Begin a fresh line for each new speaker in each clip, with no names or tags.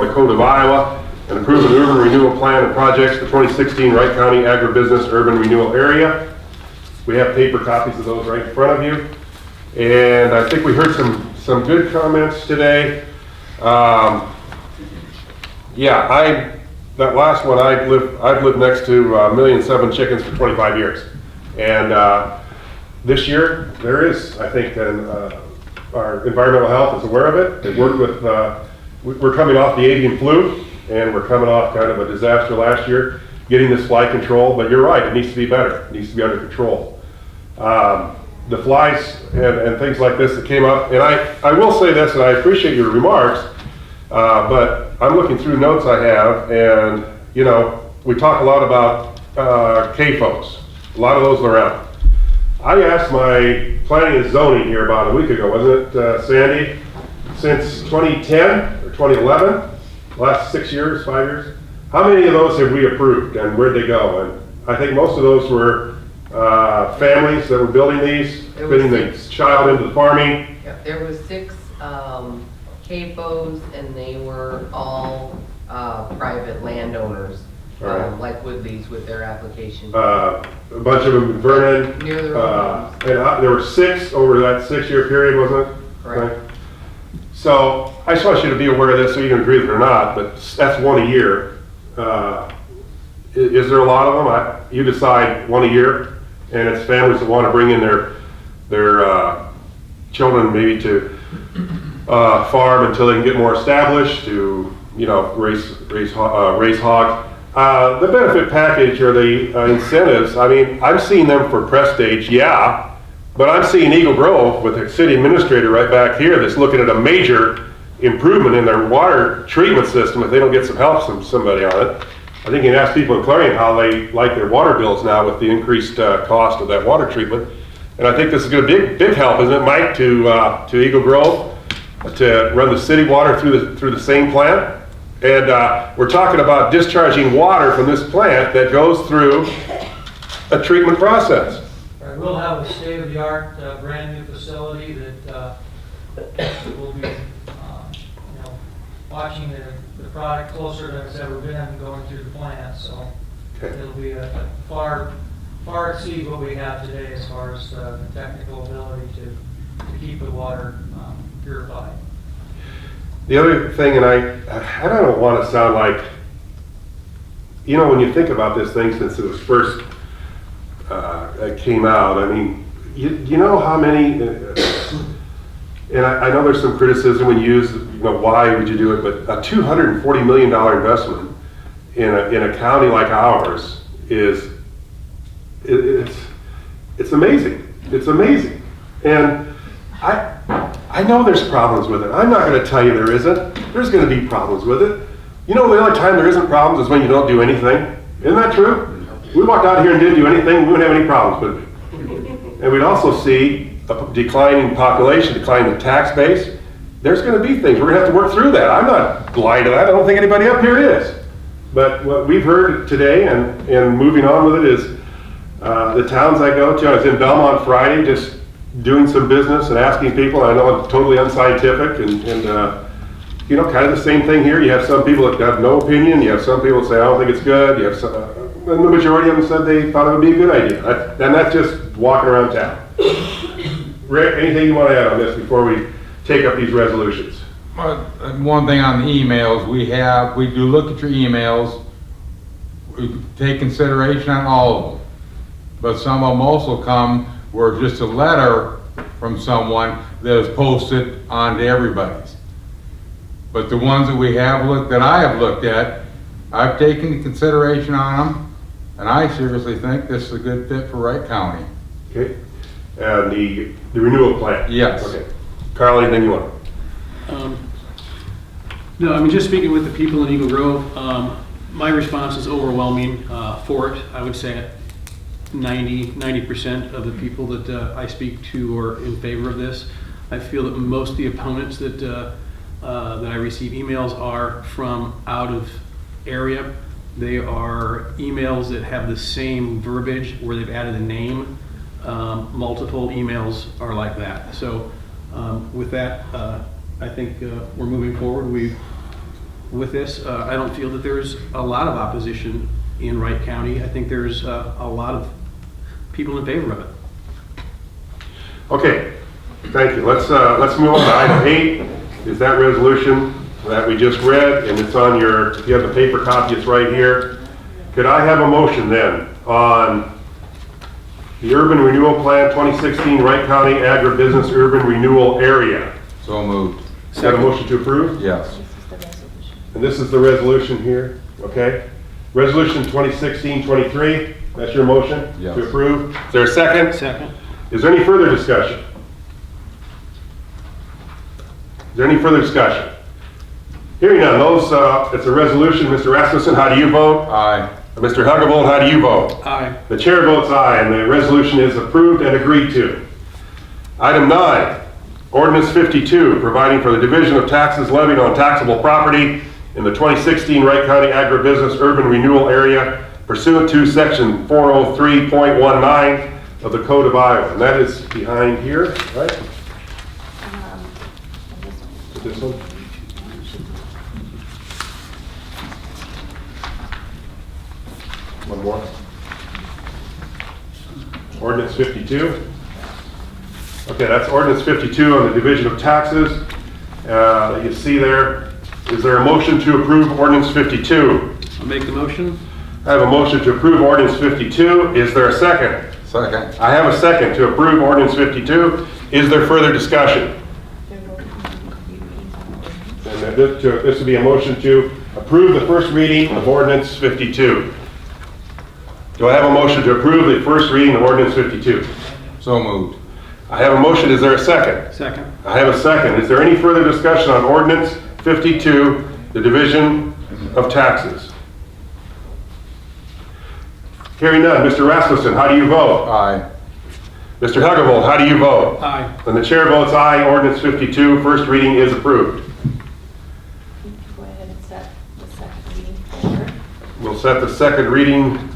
the Code of Iowa and approve an urban renewal plan and projects for 2016 Wright County Agribusiness Urban Renewal Area. We have paper copies of those right in front of you. And I think we heard some good comments today. That last one, I've lived next to 1,000,007 chickens for 25 years. And this year, there is, I think, our environmental health is aware of it. They've worked with, we're coming off the avian flu, and we're coming off kind of a disaster last year, getting this fly control, but you're right, it needs to be better. It needs to be under control. The flies and things like this that came up, and I will say this, and I appreciate your remarks, but I'm looking through notes I have, and you know, we talk a lot about CAFOs, a lot of those around. I asked my planning and zoning here about a week ago, wasn't it, Sandy? Since 2010 or 2011, last 6 years, 5 years, how many of those have we approved and where'd they go? And I think most of those were families that were building these, fitting the child into the farming.
Yep, there was 6 CAFOs, and they were all private landowners,
Right.
like Woodley's with their application.
A bunch of them in Vernon.
Near the road.
And there were 6 over that 6-year period, wasn't it?
Correct.
Right. So I just want you to be aware of this, so you can agree with it or not, but that's 1 a year. Is there a lot of them? You decide 1 a year, and it's families that want to bring in their children maybe to farm until they can get more established, to raise hogs. The benefit package or the incentives, I mean, I'm seeing them for Prestage, yeah, but I'm seeing Eagle Grove with the city administrator right back here that's looking at a major improvement in their water treatment system if they don't get some help from somebody on it. I think you can ask people in Clarion how they like their water bills now with the increased cost of that water treatment. And I think this is going to be big help, isn't it, Mike, to Eagle Grove to run the city water through the same plant. And we're talking about discharging water from this plant that goes through a treatment process.
We'll have a state-of-the-art brand new facility that will be watching the product closer than it's ever been going through the plant. So it'll be a far exceed what we have today as far as the technical ability to keep the water purified.
The other thing, and I don't want to sound like, when you think about this thing since it was first came out, I mean, you know how many, and I know there's some criticism when you use, why would you do it, but a $240 million investment in a county like ours is, it's amazing. It's amazing. And I know there's problems with it. I'm not going to tell you there isn't. There's going to be problems with it. The only time there isn't problems is when you don't do anything. Isn't that true? We walked out here and didn't do anything, we wouldn't have any problems, would we? And we'd also see a declining population, declining tax base. There's going to be things. We're going to have to work through that. I'm not blind to that. I don't think anybody up here is. But what we've heard today and moving on with it is the towns I go to. I was in Belmont Friday just doing some business and asking people. I know it's totally unscientific and kind of the same thing here. You have some people that have no opinion. You have some people that say, I don't think it's good. You have some, and the majority of them said they thought it would be a good idea. And that's just walking around town. Rick, anything you want to add on this before we take up these resolutions?
One thing on the emails, we do look at your emails. We take consideration on all of them. But some of them also come where just a letter from someone that is posted onto everybody's. But the ones that I have looked at, I've taken consideration on them, and I seriously think this is a good fit for Wright County.
Okay. And the renewal plan?
Yes.
Okay. Carl, anything you want?
No, I mean, just speaking with the people in Eagle Grove, my response is overwhelming for it. I would say 90% of the people that I speak to are in favor of this. I feel that most of the opponents that I receive emails are from out of area. They are emails that have the same verbiage where they've added a name. Multiple emails are like that. So with that, I think we're moving forward. with this. I don't feel that there's a lot of opposition in Wright County. I think there's a lot of people in favor of it.
Okay, thank you. Let's move on to item 8, is that resolution that we just read, and it's on your, if you have the paper copy, it's right here. Could I have a motion then on the Urban Renewal Plan 2016 Wright County Agribusiness Urban Renewal Area?
So moved.
Is that a motion to approve?
Yes.
And this is the resolution here, okay? Resolution 2016-23, that's your motion?
Yes.
To approve? Is there a second?
Second.
Is there any further discussion? Is there any further discussion? Hearing none, it's a resolution. Mr. Rasmussen, how do you vote?
Aye.
Mr. Huggervold, how do you vote?
Aye.
The chair votes aye, and the resolution is approved and agreed to. Item 9, ordinance 52, providing for the division of taxes levied on taxable property in the 2016 Wright County Agribusiness Urban Renewal Area pursuant to section 403.19 of the Code of Iowa. And that is behind here, right? This one? One more. Ordinance 52. Okay, that's ordinance 52 on the division of taxes. That you see there. Is there a motion to approve ordinance 52?
I'll make the motion.
I have a motion to approve ordinance 52. Is there a second?
Second.
I have a second to approve ordinance 52. Is there further discussion? And this would be a motion to approve the first reading of ordinance 52. Do I have a motion to approve the first reading of ordinance 52?
So moved.
I have a motion. Is there a second?
Second.
I have a second. Is there any further discussion on ordinance 52, the division of taxes? Hearing none. Mr. Rasmussen, how do you vote?
Aye.
Mr. Huggervold, how do you vote?
Aye.
And the chair votes aye. Ordinance 52, first reading is approved.
Go ahead and set the second reading for
We'll set the second reading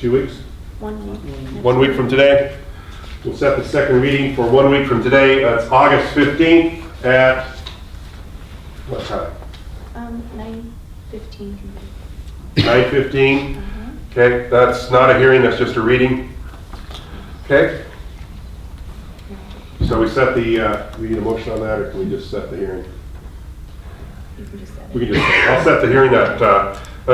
2 weeks?
1 week.
1 week from today. We'll set the second reading for 1 week from today. That's August 15th at what time?
9:15.
9:15. Okay, that's not a hearing, that's just a reading. Okay? So we set the, we need a motion on that, or can we just set the hearing?
You can just set
We
it.
can just, I'll set the hearing at,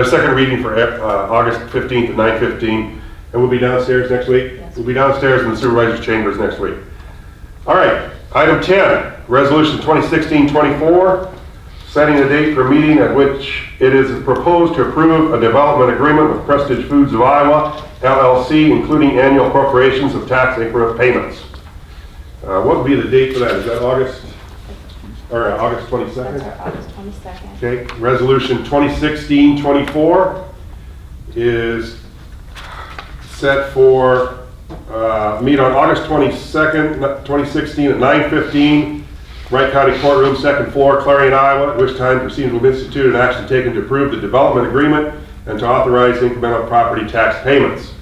second reading for August 15th at 9:15. And we'll be downstairs next week?
Yes.
We'll be downstairs in the supervisor's chambers next week. All right, item 10, resolution 2016-24, setting a date for a meeting at which it is proposed to approve a development agreement with Prestige Foods of Iowa, LLC, including annual appropriations of tax increment payments. What would be the date for that? Is that August 22nd?
That's our August 22nd.
Okay, resolution 2016-24 is set for, meet on August 22nd, 2016 at 9:15, Wright County Courtroom, second floor, Clarion, Iowa, at which time proceedings will be instituted and action taken to approve the development agreement and to authorize incremental property tax payments.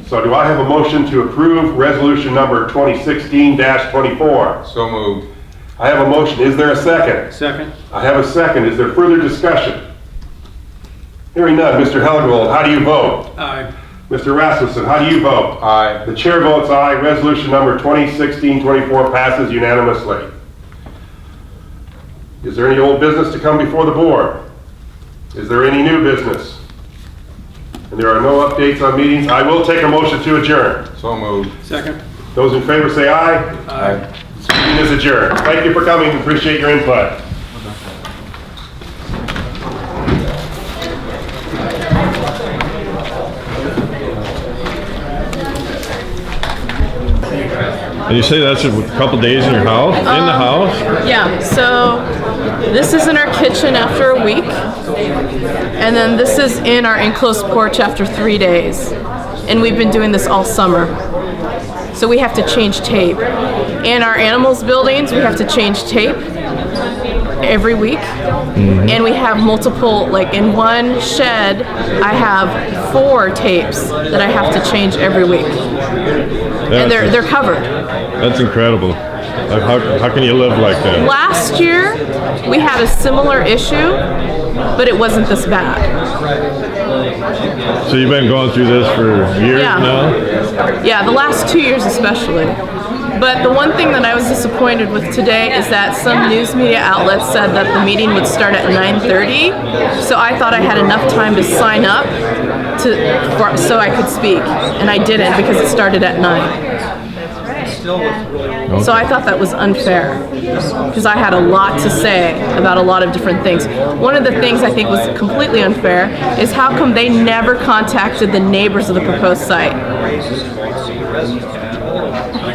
So do I have a motion to approve resolution number 2016-24?
So moved.
I have a motion. Is there a second?
Second.
I have a second. Is there further discussion? Hearing none. Mr. Helgevold, how do you vote?
Aye.
Mr. Rasmussen, how do you vote?
Aye.
The chair votes aye. Resolution number 2016-24 passes unanimously. Is there any old business to come before the board? Is there any new business? And there are no updates on meetings. I will take a motion to adjourn.
So moved.
Second.
Those in favor say aye.
Aye.
This meeting is adjourned. Thank you for coming. Appreciate your input.
And you say that's a couple days in your house, in the house?
Yeah, so this is in our kitchen after a week, and then this is in our enclosed porch after 3 days. And we've been doing this all summer. So we have to change tape. In our animals buildings, we have to change tape. every week. And we have multiple, like in one shed, I have 4 tapes that I have to change every week. And they're covered.
That's incredible. Like, how can you live like that?
Last year, we had a similar issue, but it wasn't this bad.
So you've been going through this for years
Yeah.
now?
Yeah, the last 2 years especially. But the one thing that I was disappointed with today is that some news media outlets said that the meeting would start at 9:30. So I thought I had enough time to sign up so I could speak. And I didn't because it started at 9. So I thought that was unfair because I had a lot to say about a lot of different things. One of the things I think was completely unfair is how come they never contacted the neighbors of the proposed site.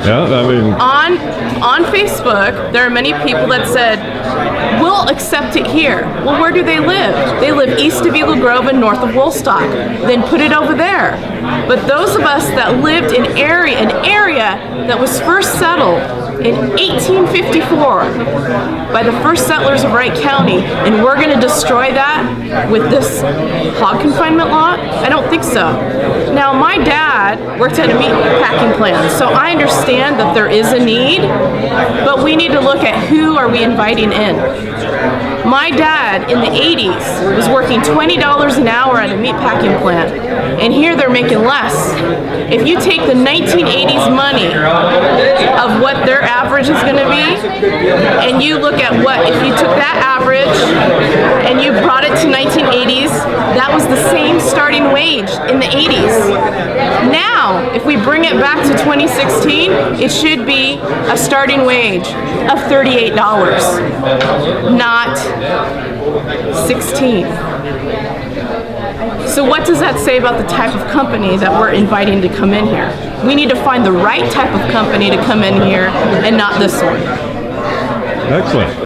Yeah, I mean,
On Facebook, there are many people that said, we'll accept it here. Well, where do they live? They live east of Eagle Grove and north of Woolstock. Then put it over there. But those of us that lived in an area that was first settled in 1854 by the first settlers of Wright County, and we're going to destroy that with this hog confinement law? I don't think so. Now, my dad worked at a meat packing plant, so I understand that there is a need, but we need to look at who are we inviting in. My dad in the 80s was working $20 an hour at a meat packing plant, and here they're making less. If you take the 1980s money of what their average is going to be, and you look at what, if you took that average and you brought it to 1980s, that was the same starting wage in the 80s. Now, if we bring it back to 2016, it should be a starting wage of $38, not 16. So what does that say about the type of company that we're inviting to come in here? We need to find the right type of company to come in here and not this one.
excellent.